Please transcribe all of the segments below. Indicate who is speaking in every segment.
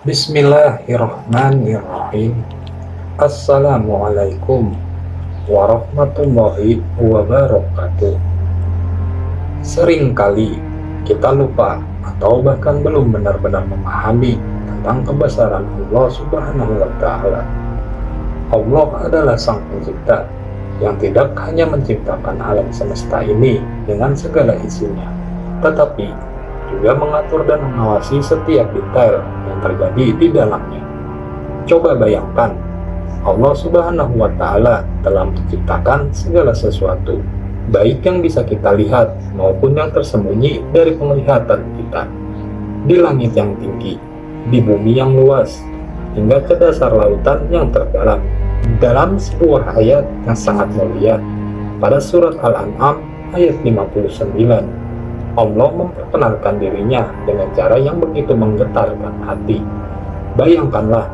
Speaker 1: Bismillahirrahmanirrahim. Assalamualaikum warahmatullahi wabarakatuh. Seringkali kita lupa atau bahkan belum benar-benar memahami tentang kebesaran Allah Subhanahu wa Ta'ala. Allah adalah Sang Pencipta yang tidak hanya menciptakan alam semesta ini dengan segala isinya, tetapi juga mengatur dan mengawasi setiap detail yang terjadi di dalamnya. Coba bayangkan, Allah Subhanahu wa Ta'ala telah menciptakan segala sesuatu, baik yang bisa kita lihat maupun yang tersembunyi dari penglihatan kita, di langit yang tinggi, di bumi yang luas, hingga ke dasar lautan yang terdalam. Dalam sebuah ayat yang sangat mulia, pada surat Al-An'am ayat 59, Allah memperkenalkan dirinya dengan cara yang begitu menggetarkan hati. Bayangkanlah,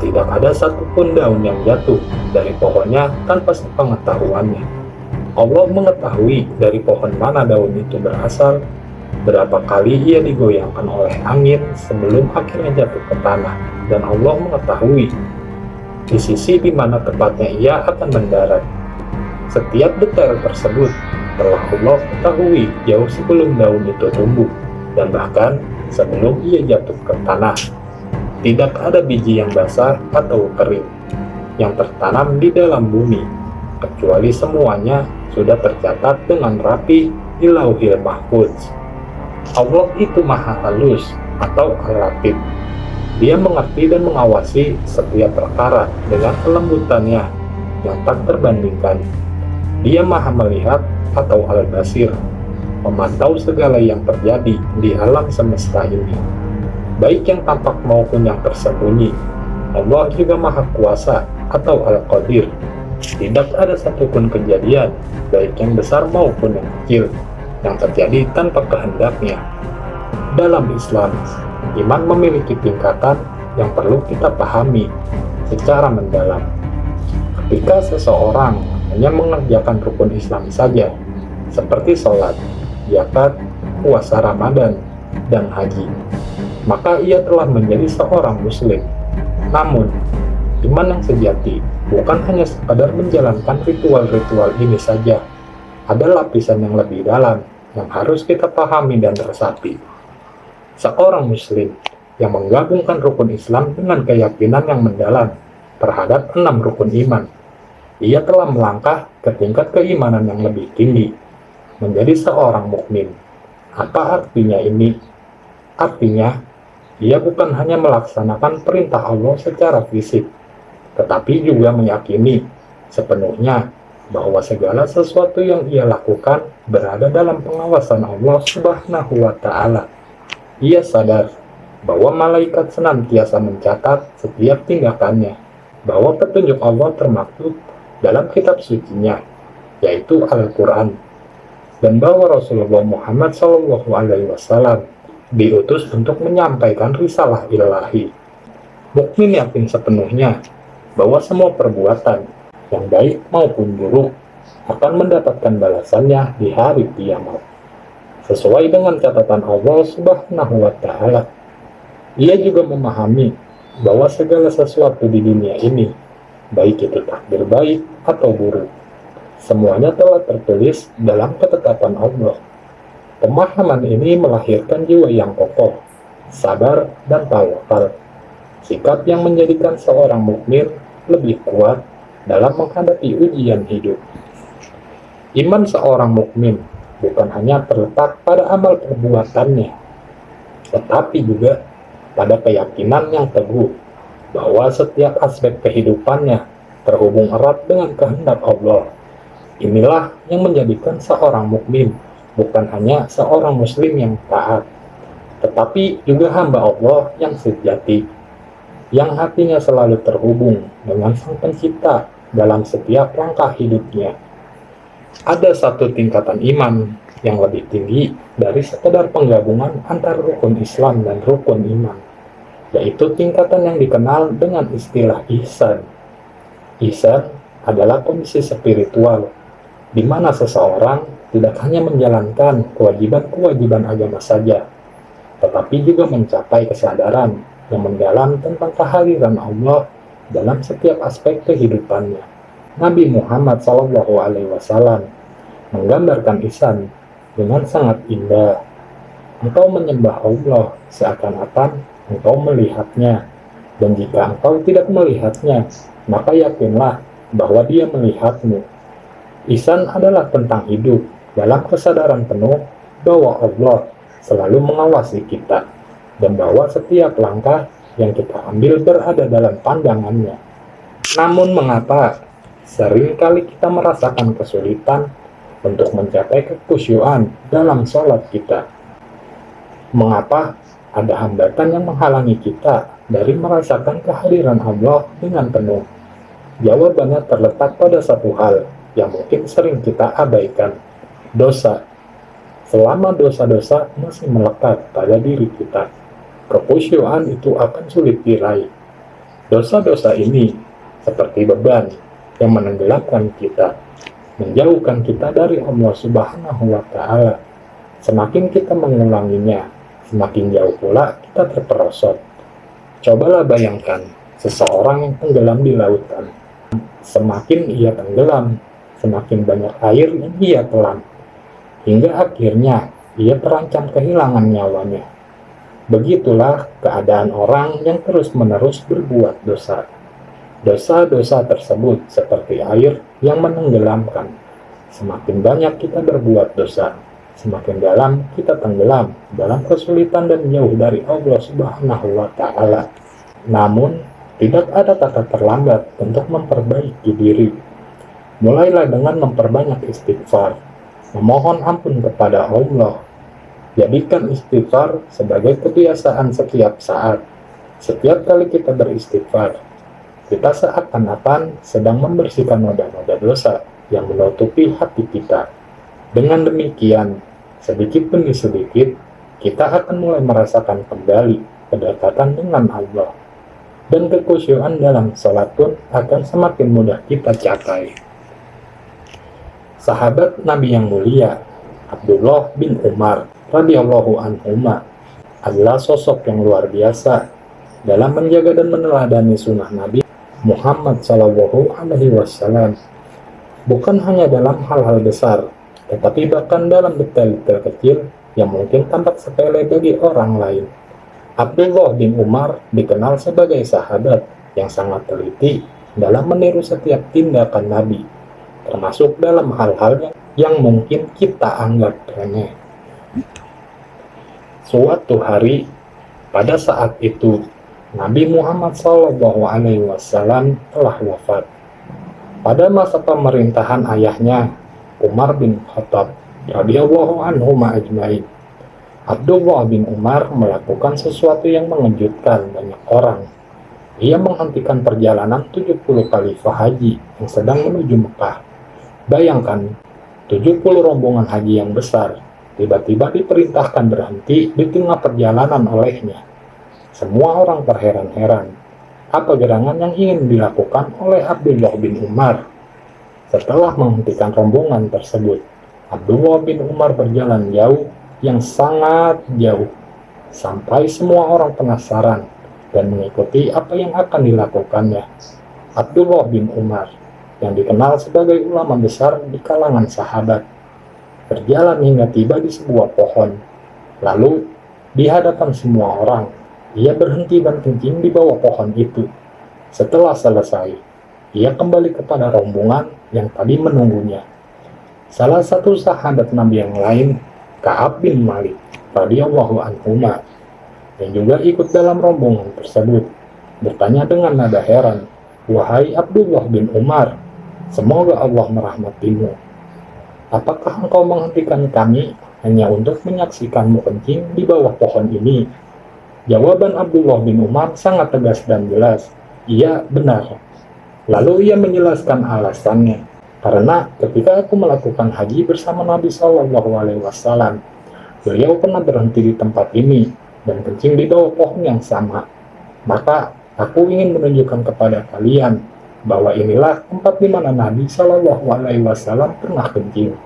Speaker 1: tidak ada satupun daun yang jatuh dari pohonnya tanpa sepengetahuannya. Allah mengetahui dari pohon mana daun itu berasal, berapa kali ia digoyangkan oleh angin sebelum akhirnya jatuh ke tanah, dan Allah mengetahui di sisi di mana tepatnya ia akan mendarat. Setiap detail tersebut telah Allah ketahui jauh sebelum daun itu tumbuh, dan bahkan sebelum ia jatuh ke tanah. Tidak ada biji yang basah atau kering yang tertanam di dalam bumi, kecuali semuanya sudah tercatat dengan rapi di Lauhil Mahfuz. Allah itu Maha Halus atau Al-Latif. Dia mengerti dan mengawasi setiap perkara dengan kelembutannya yang tak terbandingkan. Dia Maha Melihat atau Al-Basir, memantau segala yang terjadi di alam semesta ini, baik yang tampak maupun yang tersembunyi. Allah juga Maha Kuasa atau Al-Qadir. Tidak ada satupun kejadian, baik yang besar maupun yang kecil, yang terjadi tanpa kehendaknya. Dalam Islam, iman memiliki tingkatan yang perlu kita pahami secara mendalam. Ketika seseorang hanya mengerjakan rukun Islam saja, seperti sholat, zakat, puasa Ramadan, dan haji, maka ia telah menjadi seorang muslim. Namun, iman yang sejati bukan hanya sekadar menjalankan ritual-ritual ini saja. Ada lapisan yang lebih dalam yang harus kita pahami dan resapi. Seorang muslim yang menggabungkan rukun Islam dengan keyakinan yang mendalam terhadap 6 rukun iman, ia telah melangkah ke tingkat keimanan yang lebih tinggi, menjadi seorang mukmin. Apa artinya ini? Artinya, ia bukan hanya melaksanakan perintah Allah secara fisik, tetapi juga meyakini sepenuhnya bahwa segala sesuatu yang ia lakukan berada dalam pengawasan Allah Subhanahu wa Ta'ala. Ia sadar bahwa malaikat senantiasa mencatat setiap tindakannya, bahwa petunjuk Allah termaktub dalam kitab sucinya, yaitu Al-Quran, dan bahwa Rasulullah Muhammad SAW diutus untuk menyampaikan risalah ilahi. Mukmin yakin sepenuhnya bahwa semua perbuatan, yang baik maupun buruk, akan mendapatkan balasannya di hari kiamat, sesuai dengan catatan Allah Subhanahu wa Ta'ala. Ia juga memahami bahwa segala sesuatu di dunia ini, baik itu takdir baik atau buruk, semuanya telah tertulis dalam ketetapan Allah. Pemahaman ini melahirkan jiwa yang kokoh, sabar, dan tawakal, sikap yang menjadikan seorang mukmin lebih kuat dalam menghadapi ujian hidup. Iman seorang mukmin bukan hanya terletak pada amal perbuatannya, tetapi juga pada keyakinan yang teguh bahwa setiap aspek kehidupannya terhubung erat dengan kehendak Allah. Inilah yang menjadikan seorang mukmin bukan hanya seorang muslim yang taat, tetapi juga hamba Allah yang sejati, yang hatinya selalu terhubung dengan Sang Pencipta dalam setiap langkah hidupnya. Ada satu tingkatan iman yang lebih tinggi dari sekadar penggabungan antara rukun Islam dan rukun iman, yaitu tingkatan yang dikenal dengan istilah ihsan. Ihsan adalah kondisi spiritual di mana seseorang tidak hanya menjalankan kewajiban-kewajiban agama saja, tetapi juga mencapai kesadaran yang mendalam tentang kehadiran Allah dalam setiap aspek kehidupannya. Nabi Muhammad SAW menggambarkan ihsan dengan sangat indah. Engkau menyembah Allah seakan-akan engkau melihatnya, dan jika engkau tidak melihatnya, maka yakinlah bahwa dia melihatmu. Ihsan adalah tentang hidup dalam kesadaran penuh bahwa Allah selalu mengawasi kita, dan bahwa setiap langkah yang kita ambil berada dalam pandangannya. Namun mengapa seringkali kita merasakan kesulitan untuk mencapai kekhusyuan dalam sholat kita? Mengapa ada hambatan yang menghalangi kita dari merasakan kehadiran Allah dengan penuh? Jawabannya terletak pada satu hal yang mungkin sering kita abaikan: dosa. Selama dosa-dosa masih melekat pada diri kita, kekhusyuan itu akan sulit diraih. Dosa-dosa ini seperti beban yang menenggelamkan kita, menjauhkan kita dari Allah Subhanahu wa Ta'ala. Semakin kita mengulanginya, semakin jauh pula kita terperosok. Cobalah bayangkan seseorang yang tenggelam di lautan. Semakin ia tenggelam, semakin banyak air yang ia telan, hingga akhirnya ia terancam kehilangan nyawanya. Begitulah keadaan orang yang terus-menerus berbuat dosa. Dosa-dosa tersebut seperti air yang menenggelamkan. Semakin banyak kita berbuat dosa, semakin dalam kita tenggelam dalam kesulitan dan jauh dari Allah Subhanahu wa Ta'ala. Namun, tidak ada kata terlambat untuk memperbaiki diri. Mulailah dengan memperbanyak istighfar, memohon ampun kepada Allah. Jadikan istighfar sebagai kebiasaan setiap saat. Setiap kali kita beristighfar, kita seakan-akan sedang membersihkan noda-noda dosa yang menutupi hati kita. Dengan demikian, sedikit demi sedikit, kita akan mulai merasakan kembali kedekatan dengan Allah. Dan kekhusyuan dalam sholat pun akan semakin mudah kita capai. Sahabat Nabi yang mulia, Abdullah bin Umar radhiyallahu anhuma adalah sosok yang luar biasa dalam menjaga dan meneladani sunnah Nabi Muhammad Shallallahu Alaihi Wasallam. Bukan hanya dalam hal-hal besar, tetapi bahkan dalam detail-detail kecil yang mungkin tampak sepele bagi orang lain. Abdullah bin Umar dikenal sebagai sahabat yang sangat teliti dalam meniru setiap tindakan Nabi, termasuk dalam hal-hal yang mungkin kita anggap remeh. Suatu hari, pada saat itu, Nabi Muhammad SAW telah wafat. Pada masa pemerintahan ayahnya, Umar bin Khattab radhiyallahu anhu ajmain, Abdullah bin Umar melakukan sesuatu yang mengejutkan banyak orang. Ia menghentikan perjalanan 70 khalifah haji yang sedang menuju Mekah. Bayangkan, 70 rombongan haji yang besar tiba-tiba diperintahkan berhenti di tengah perjalanan olehnya. Semua orang terheran-heran apa gerangan yang ingin dilakukan oleh Abdullah bin Umar. Setelah menghentikan rombongan tersebut, Abdullah bin Umar berjalan jauh, yang sangat jauh, sampai semua orang penasaran dan mengikuti apa yang akan dilakukannya. Abdullah bin Umar, yang dikenal sebagai ulama besar di kalangan sahabat, berjalan hingga tiba di sebuah pohon. Lalu, di hadapan semua orang, ia berhenti dan kencing di bawah pohon itu. Setelah selesai, ia kembali kepada rombongan yang tadi menunggunya. Salah satu sahabat Nabi yang lain, Ka'ab bin Malik radhiyallahu anhu, yang juga ikut dalam rombongan tersebut, bertanya dengan nada heran, "Wahai Abdullah bin Umar, semoga Allah merahmatimu. Apakah engkau menghentikan kami hanya untuk menyaksikanmu kencing di bawah pohon ini?" Jawaban Abdullah bin Umar sangat tegas dan jelas, "Iya, benar." Lalu ia menjelaskan alasannya, "Karena ketika aku melakukan haji bersama Nabi Shallallahu Alaihi Wasallam, beliau pernah berhenti di tempat ini dan kencing di bawah pohon yang sama. Maka aku ingin menunjukkan kepada kalian bahwa inilah tempat di mana Nabi Shallallahu Alaihi Wasallam pernah kencing."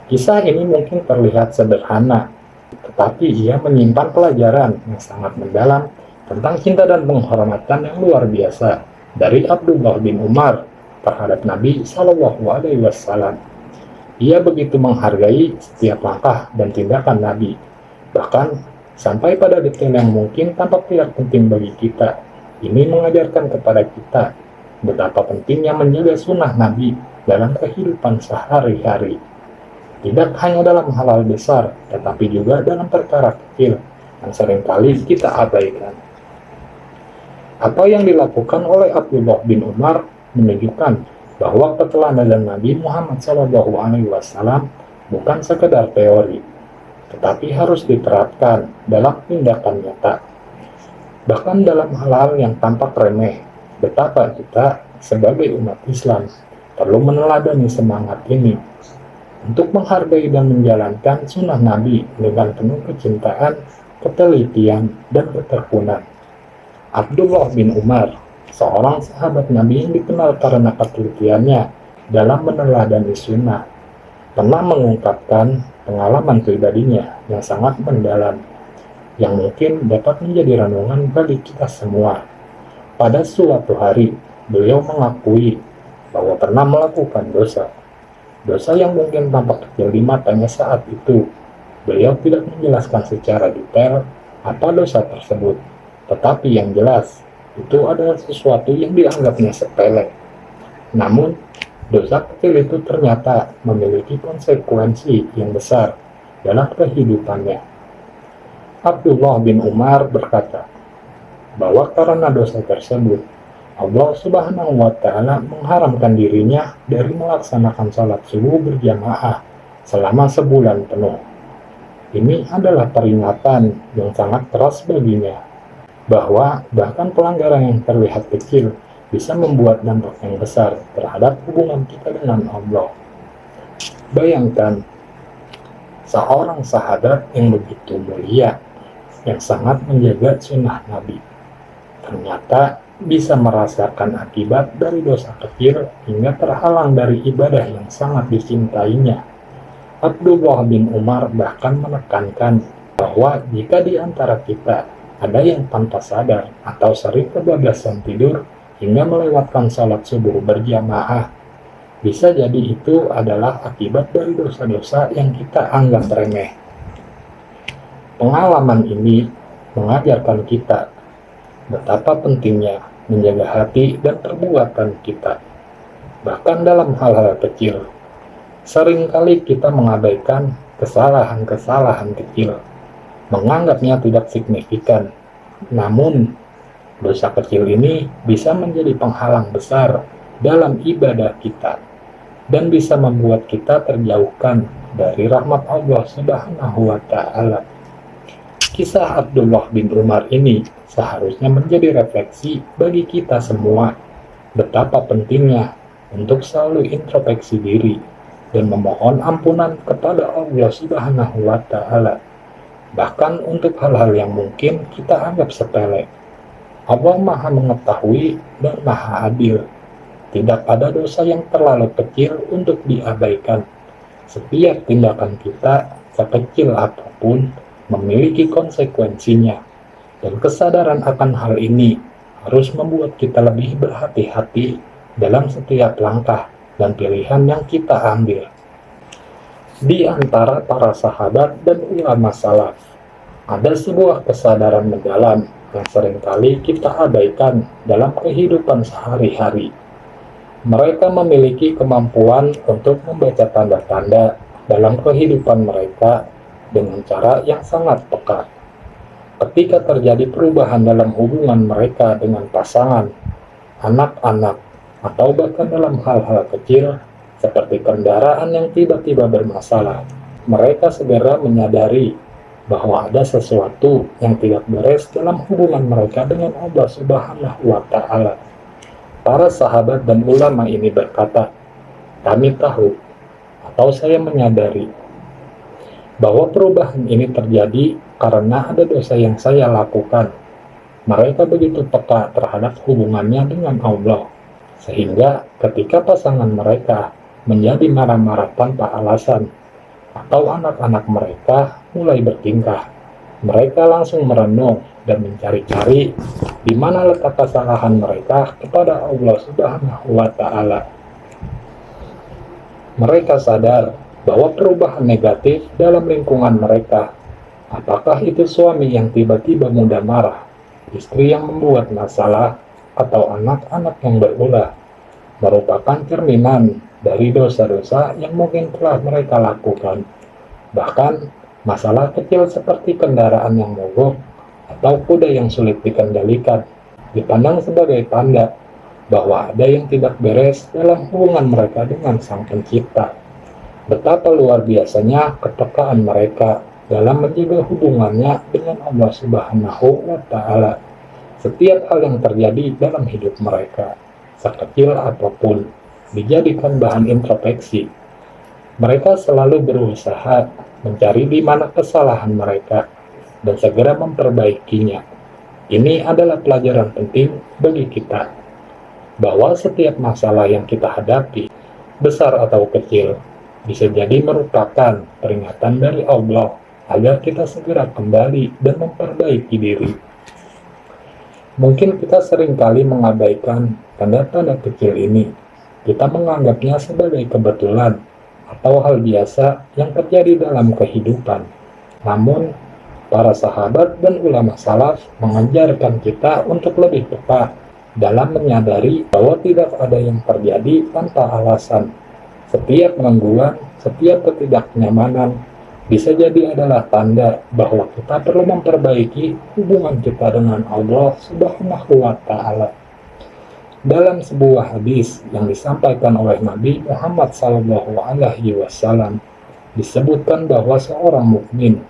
Speaker 1: Kisah ini mungkin terlihat sederhana, tetapi ia menyimpan pelajaran yang sangat mendalam tentang cinta dan penghormatan yang luar biasa dari Abdullah bin Umar terhadap Nabi Shallallahu Alaihi Wasallam. Ia begitu menghargai setiap langkah dan tindakan Nabi, bahkan sampai pada detail yang mungkin tampak tidak penting bagi kita. Ini mengajarkan kepada kita betapa pentingnya menjaga sunnah Nabi dalam kehidupan sehari-hari. Tidak hanya dalam hal-hal besar, tetapi juga dalam perkara kecil yang seringkali kita abaikan. Apa yang dilakukan oleh Abdullah bin Umar menunjukkan bahwa keteladanan Nabi Muhammad SAW bukan sekedar teori, tetapi harus diterapkan dalam tindakan nyata. Bahkan dalam hal-hal yang tampak remeh, betapa kita sebagai umat Islam perlu meneladani semangat ini untuk menghargai dan menjalankan sunnah Nabi dengan penuh kecintaan, ketelitian, dan ketekunan. Abdullah bin Umar, seorang sahabat Nabi yang dikenal karena ketelitiannya dalam meneladani sunnah, pernah mengungkapkan pengalaman pribadinya yang sangat mendalam, yang mungkin dapat menjadi renungan bagi kita semua. Pada suatu hari, beliau mengakui bahwa pernah melakukan dosa yang mungkin tampak kecil di matanya saat itu. Beliau tidak menjelaskan secara detail apa dosa tersebut, tetapi yang jelas, itu adalah sesuatu yang dianggapnya sepele. Namun, dosa kecil itu ternyata memiliki konsekuensi yang besar dalam kehidupannya. Abdullah bin Umar berkata bahwa karena dosa tersebut, Allah Subhanahu wa Ta'ala mengharamkan dirinya dari melaksanakan salat subuh berjamaah selama sebulan penuh. Ini adalah peringatan yang sangat keras baginya, bahwa bahkan pelanggaran yang terlihat kecil bisa membuat dampak yang besar terhadap hubungan kita dengan Allah. Bayangkan, seorang sahabat yang begitu mulia, yang sangat menjaga sunnah Nabi, ternyata bisa merasakan akibat dari dosa kecil hingga terhalang dari ibadah yang sangat dicintainya. Abdullah bin Umar bahkan menekankan bahwa jika di antara kita ada yang tanpa sadar atau sering kebablasan tidur hingga melewatkan salat subuh berjamaah, bisa jadi itu adalah akibat dari dosa-dosa yang kita anggap remeh. Pengalaman ini mengajarkan kita betapa pentingnya menjaga hati dan perbuatan kita. Bahkan dalam hal-hal kecil, seringkali kita mengabaikan kesalahan-kesalahan kecil, menganggapnya tidak signifikan. Namun, dosa kecil ini bisa menjadi penghalang besar dalam ibadah kita dan bisa membuat kita terjauhkan dari rahmat Allah Subhanahu wa Ta'ala. Kisah Abdullah bin Umar ini seharusnya menjadi refleksi bagi kita semua betapa pentingnya untuk selalu introspeksi diri dan memohon ampunan kepada Allah Subhanahu wa Ta'ala, bahkan untuk hal-hal yang mungkin kita anggap sepele. Allah Maha mengetahui dan Maha adil. Tidak ada dosa yang terlalu kecil untuk diabaikan. Setiap tindakan kita, sekecil apapun, memiliki konsekuensinya, dan kesadaran akan hal ini harus membuat kita lebih berhati-hati dalam setiap langkah dan pilihan yang kita ambil. Di antara para sahabat dan ulama salaf, ada sebuah kesadaran mendalam yang seringkali kita abaikan dalam kehidupan sehari-hari. Mereka memiliki kemampuan untuk membaca tanda-tanda dalam kehidupan mereka dengan cara yang sangat peka. Ketika terjadi perubahan dalam hubungan mereka dengan pasangan, anak-anak, atau bahkan dalam hal-hal kecil seperti kendaraan yang tiba-tiba bermasalah, mereka segera menyadari bahwa ada sesuatu yang tidak beres dalam hubungan mereka dengan Allah Subhanahu wa Ta'ala. Para sahabat dan ulama ini berkata, "Kami tahu atau saya menyadari bahwa perubahan ini terjadi karena ada dosa yang saya lakukan." Mereka begitu peka terhadap hubungannya dengan Allah, sehingga ketika pasangan mereka menjadi marah-marah tanpa alasan, atau anak-anak mereka mulai bertingkah, Mereka langsung merenung dan mencari-cari di mana letak kesalahan mereka kepada Allah Subhanahu wa Ta'ala. Mereka sadar bahwa perubahan negatif dalam lingkungan mereka, apakah itu suami yang tiba-tiba mudah marah, istri yang membuat masalah, atau anak-anak yang berulah, merupakan cerminan dari dosa-dosa yang mungkin telah mereka lakukan. Bahkan, masalah kecil seperti kendaraan yang mogok atau kuda yang sulit dikendalikan dipandang sebagai tanda bahwa ada yang tidak beres dalam hubungan mereka dengan Sang Pencipta. Betapa luar biasanya kepekaan mereka dalam menjaga hubungannya dengan Allah Subhanahu wa Ta'ala. Setiap hal yang terjadi dalam hidup mereka, sekecil apapun, dijadikan bahan introspeksi. Mereka selalu berusaha mencari di mana kesalahan mereka dan segera memperbaikinya. Ini adalah pelajaran penting bagi kita, bahwa setiap masalah yang kita hadapi, besar atau kecil, bisa jadi merupakan peringatan dari Allah agar kita segera kembali dan memperbaiki diri. Mungkin kita seringkali mengabaikan tanda-tanda kecil ini. Kita menganggapnya sebagai kebetulan atau hal biasa yang terjadi dalam kehidupan. Namun, para sahabat dan ulama salaf mengajarkan kita untuk lebih peka dalam menyadari bahwa tidak ada yang terjadi tanpa alasan. Setiap gangguan, setiap ketidaknyamanan bisa jadi adalah tanda bahwa kita perlu memperbaiki hubungan kita dengan Allah Subhanahu wa Ta'ala. Dalam sebuah hadis yang disampaikan oleh Nabi Muhammad SAW, disebutkan bahwa seorang mukmin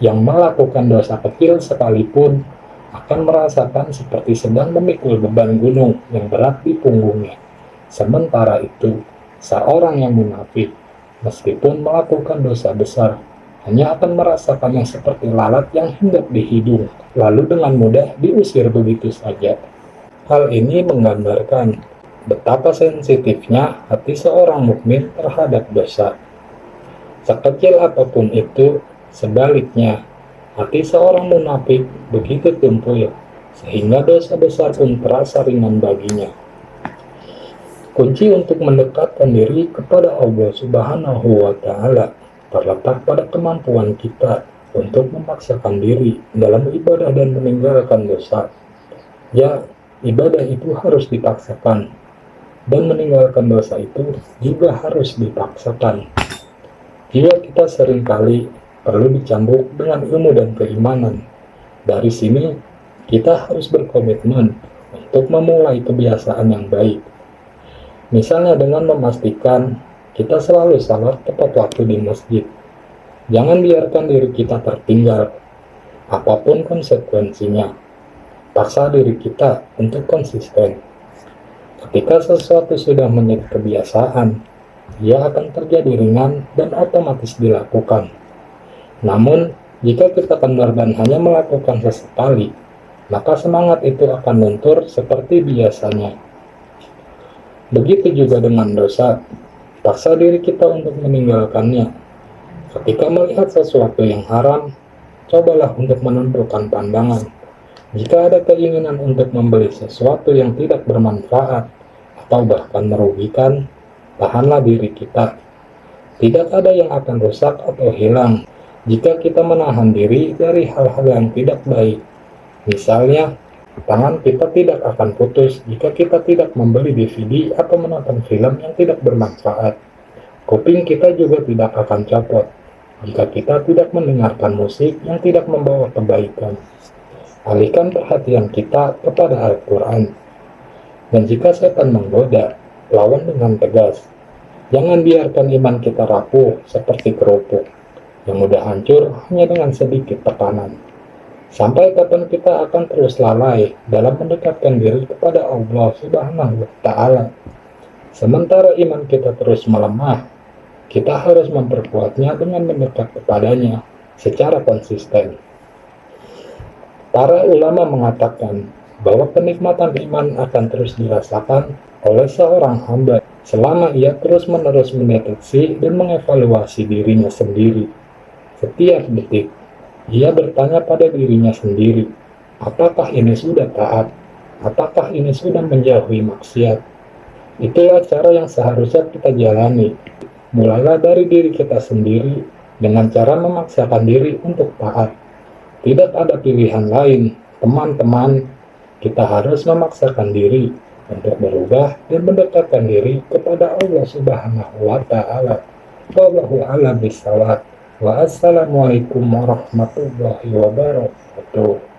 Speaker 1: yang melakukan dosa kecil sekalipun akan merasakan seperti sedang memikul beban gunung yang berat di punggungnya. Sementara itu, seorang yang munafik, meskipun melakukan dosa besar, hanya akan merasakannya seperti lalat yang hinggap di hidung, lalu dengan mudah diusir begitu saja. Hal ini menggambarkan betapa sensitifnya hati seorang mukmin terhadap dosa. Sekecil apapun itu, sebaliknya, hati seorang munafik begitu tumpul, sehingga dosa besar pun terasa ringan baginya. Kunci untuk mendekatkan diri kepada Allah Subhanahu wa Ta'ala terletak pada kemampuan kita untuk memaksakan diri dalam ibadah dan meninggalkan dosa. Ya, ibadah itu harus dipaksakan, dan meninggalkan dosa itu juga harus dipaksakan. Jiwa kita seringkali perlu dicambuk dengan ilmu dan keimanan. Dari sini, kita harus berkomitmen untuk memulai kebiasaan yang baik. Misalnya dengan memastikan kita selalu salat tepat waktu di masjid. Jangan biarkan diri kita tertinggal, apapun konsekuensinya. Paksa diri kita untuk konsisten. Ketika sesuatu sudah menjadi kebiasaan, ia akan terjadi ringan dan otomatis dilakukan. Namun, jika kita kendor dan hanya melakukan sesekali, maka semangat itu akan luntur seperti biasanya. Begitu juga dengan dosa, paksa diri kita untuk meninggalkannya. Ketika melihat sesuatu yang haram, cobalah untuk menundukkan pandangan. Jika ada keinginan untuk membeli sesuatu yang tidak bermanfaat atau bahkan merugikan, tahanlah diri kita. Tidak ada yang akan rusak atau hilang jika kita menahan diri dari hal-hal yang tidak baik. Misalnya, tangan kita tidak akan putus jika kita tidak membeli DVD atau menonton film yang tidak bermanfaat. Kuping kita juga tidak akan copot jika kita tidak mendengarkan musik yang tidak membawa kebaikan. Alihkan perhatian kita kepada Al-Quran. Dan jika setan menggoda, lawan dengan tegas. Jangan biarkan iman kita rapuh seperti kerupuk yang mudah hancur hanya dengan sedikit tekanan. Sampai kapan kita akan terus lalai dalam mendekatkan diri kepada Allah Subhanahu wa Ta'ala? Sementara iman kita terus melemah, kita harus memperkuatnya dengan mendekat kepadanya secara konsisten. Para ulama mengatakan bahwa kenikmatan iman akan terus dirasakan oleh seorang hamba selama ia terus-menerus mendeteksi dan mengevaluasi dirinya sendiri. Setiap detik, Ia bertanya pada dirinya sendiri, apakah ini sudah taat? Apakah ini sudah menjauhi maksiat? Itulah cara yang seharusnya kita jalani. Mulailah dari diri kita sendiri dengan cara memaksakan diri untuk taat. Tidak ada pilihan lain, teman-teman. Kita harus memaksakan diri untuk berubah dan mendekatkan diri kepada Allah Subhanahu wa Ta'ala. Wallahu a'lam bishawab. Wassalamualaikum warahmatullahi wabarakatuh.